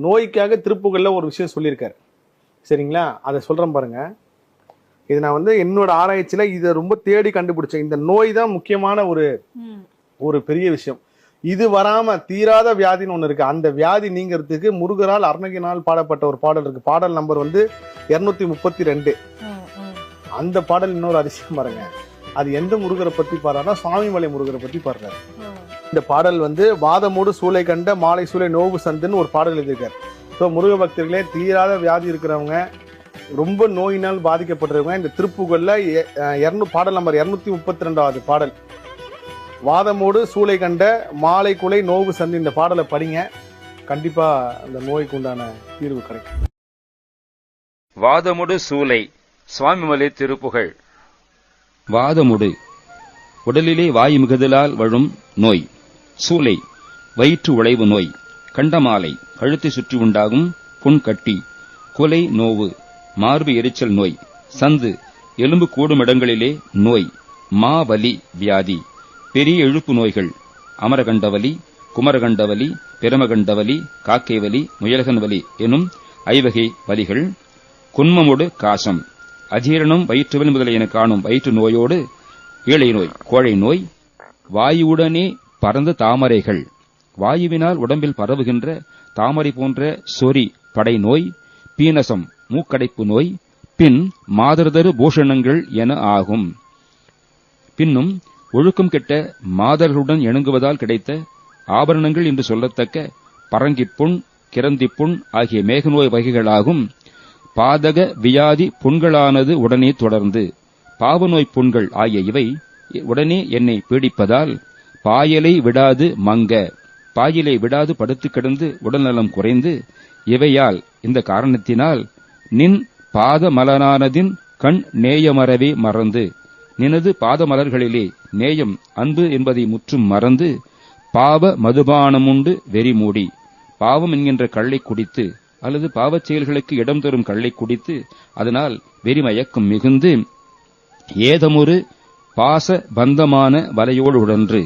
நோய்க்காக திருப்புகள்ல ஒரு விஷயம் சொல்லியிருக்காரு. சரிங்களா? அதை சொல்றேன் பாருங்க. இது நான் என்னோட ஆராய்ச்சியில இதை ரொம்ப தேடி கண்டுபிடிச்சேன். இந்த நோய் தான் முக்கியமான ஒரு பெரிய விஷயம். இது வராம தீராத வியாதின்னு ஒண்ணு இருக்கு. அந்த வியாதி நீங்கிறதுக்கு முருகரால் அருணகிரினால் பாடப்பட்ட ஒரு பாடல் இருக்கு. பாடல் நம்பர் 232. அந்த பாடல் இன்னொரு அதிசயம் பாருங்க. அது எந்த முருகரை பத்தி பாடுறாருன்னா சுவாமிமலை முருகரை பத்தி பாடுறாரு. இந்த பாடல் வாதமோடு சூளை கண்ட மாலை சூளை நோவு சந்துன்னு ஒரு பாடல் எழுதியிருக்காரு. ஸோ முருக பக்தர்களே, தீராத வியாதி இருக்கிறவங்க, ரொம்ப நோயினால் பாதிக்கப்பட்டிருக்கவங்க இந்த திருப்புகள்ல பாடல் நம்பர் 232 பாடல், வாதமோடு சூளை கண்ட மாலை குலை நோவு சந்து, இந்த பாடலை படிங்க. கண்டிப்பா அந்த நோய்க்கு உண்டான தீர்வு கிடைக்கும். வாதமுடு சூளை சுவாமிமலை திருப்புகழ். வாதமுடு உடலிலே வாயு மிகுதலால் வழும் நோய். சூளை வயிற்று உழைவு நோய். கண்டமாலை கழுத்தை சுற்றி உண்டாகும் புண்கட்டி. குலை நோவு மார்பு எரிச்சல் நோய். சந்து எலும்பு கூடும் இடங்களிலே நோய். மாவலி வியாதி. பெரிய இழுப்பு நோய்கள் அமரகண்டவலி, குமரகண்டவலி, பிரமகண்டவலி, காக்கைவலி, முயலகன்வலி எனும் ஐவகை வலிகள். குன்மமோடு காசம் அஜீரணம், வயிற்றுவலி முதலியன காணும் வயிற்று நோயோடு ஈழை நோய், கோழை நோய். வாயுவுடனே பறந்த தாமரைகள், வாயுவினால் உடம்பில் பரவுகின்ற தாமரை போன்ற சொறி படை நோய். பீனசம் மூக்கடைப்பு நோய். பின் மாதர்தரு பூஷணங்கள் என ஆகும். பின்னும் ஒழுக்கம் கெட்ட மாதர்களுடன் இணங்குவதால் கிடைத்த ஆபரணங்கள் என்று சொல்லத்தக்க பரங்கிப்புண், கிரந்திப்புண் ஆகிய மேகநோய் வகைகளாகும். பாதக வியாதி புண்களானது உடனே தொடர்ந்து பாவநோய் புண்கள் ஆகிய இவை உடனே என்னை பீடிப்பதால் பாயலை விடாது மங்க, பாயிலை விடாது படுத்து கிடந்து உடல்நலம் குறைந்து, இவையால் இந்த காரணத்தினால் நின் பாதமலனானதின் கண் நேயமறவே மறந்து, நினது பாதமலர்களிலே நேயம் அன்பு என்பதை முற்றும் மறந்து, பாவ மதுபானமுண்டு வெறிமூடி, பாவம் என்கின்ற கள்ளை குடித்து அல்லது பாவச் செயல்களுக்கு இடம் தரும் கள்ளை குடித்து அதனால் வெறிமயக்கம் மிகுந்து, ஏதமொரு பாச பந்தமான வலையோடு உடன்று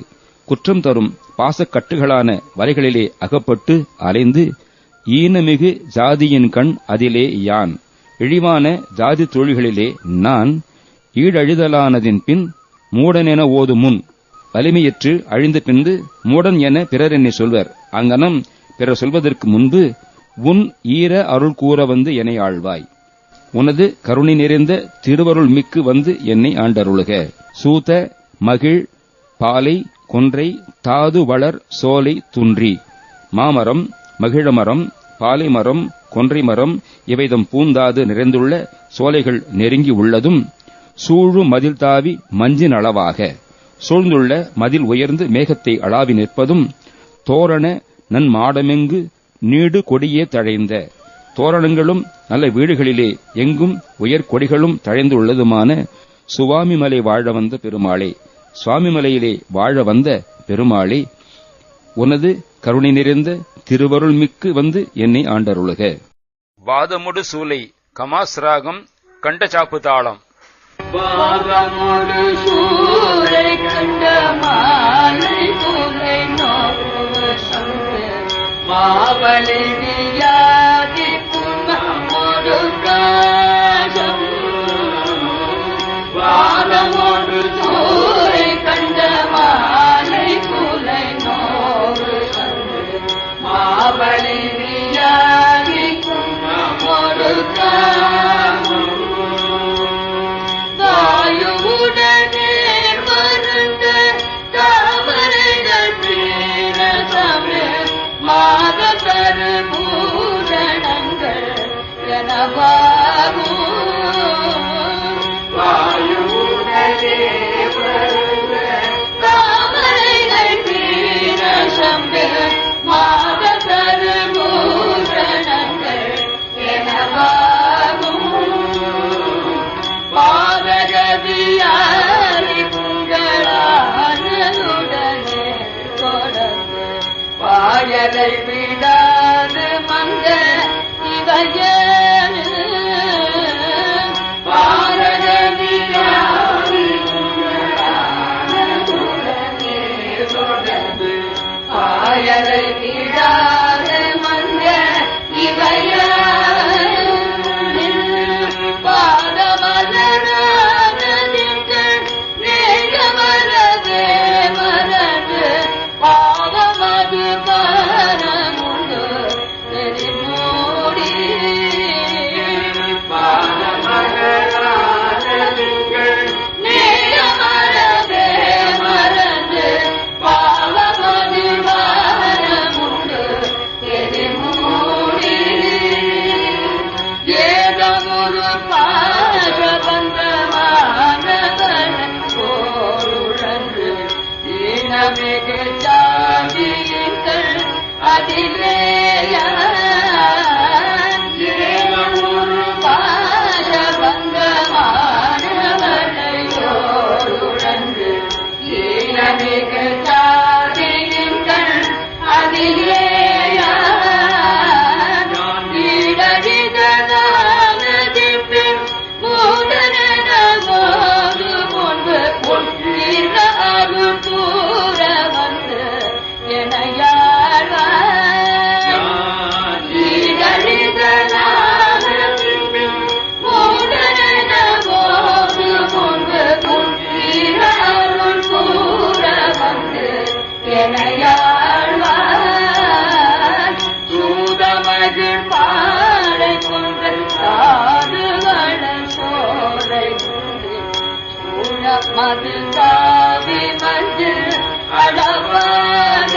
குற்றம் தரும் பாசக்கட்டுகளான வலைகளிலே அகப்பட்டு அலைந்து, ஈனமிகு ஜாதியின் கண் அதிலே யான், இழிவான ஜாதி தொழில்களிலே நான் ஈழழிதலானதின் பின் மூடனென ஓது முன், வலிமையற்று அழிந்த பின்பு மூடன் என பிறர் என்னை சொல்வர். அங்கனம் பிறர் சொல்வதற்கு முன்பு உன் ஈர அருள் கூற வந்து என்னை ஆழ்வாய். உனது கருணை நிறைந்த திருவருள் மிக்கு வந்து என்னை ஆண்டருளுக. சூத மகிழ் பாலை கொன்றை தாது வளர் சோலை துன்றி. மாமரம், மகிழமரம், பாலை மரம், கொன்றை மரம் இவைதம் பூந்தாது நிறைந்துள்ள சோலைகள் நெருங்கி உள்ளதும், சூழு மதில் தாவி மஞ்சின் அளவாக சூழ்ந்துள்ள மதில் உயர்ந்து மேகத்தை அளாவி நிற்பதும், தோரண நன் மாடமெங்கு நீடு கொடியே தழைந்த, தோரணங்களும் நல்ல வீடுகளிலே எங்கும் உயர் கொடிகளும் தழைந்து உள்ளதுமான சுவாமிமலை வாழ வந்த பெருமாளே, சுவாமிமலையிலே வாழ வந்த பெருமாளே, உனது கருணை நிறைந்த திருவருள் மிக்கு வந்து என்னை ஆண்டருளுக. வாதமுடு சூளை கமாஸ் ராகம் கண்டச்சாப்பு தாளம். வாதமுடு சூளை கண்ட மாலை சூளை நோவு சந்து, மாவலி வியாதி புன்மமோடு காசம். வாதமோடு சூளை கண்ட மாலை சூளை நோவு சந்து, மாவலி வியாதி புன்மமோடு காசம். வாயுவுடனே மருந்த தாமரைகள் பீரசமே, மாதரு பூரணங்கள் எனவாகும். வாயுவுடனே மருந்த தாமரைகள் பீரசமே, மாதரு பூரணங்கள் எனவாகும். பாதகவியாரி புண்களானதுடனே தொடர்ந்து பாயலை விடாது மங்க இவையே மது தாவி வந்து அளவாக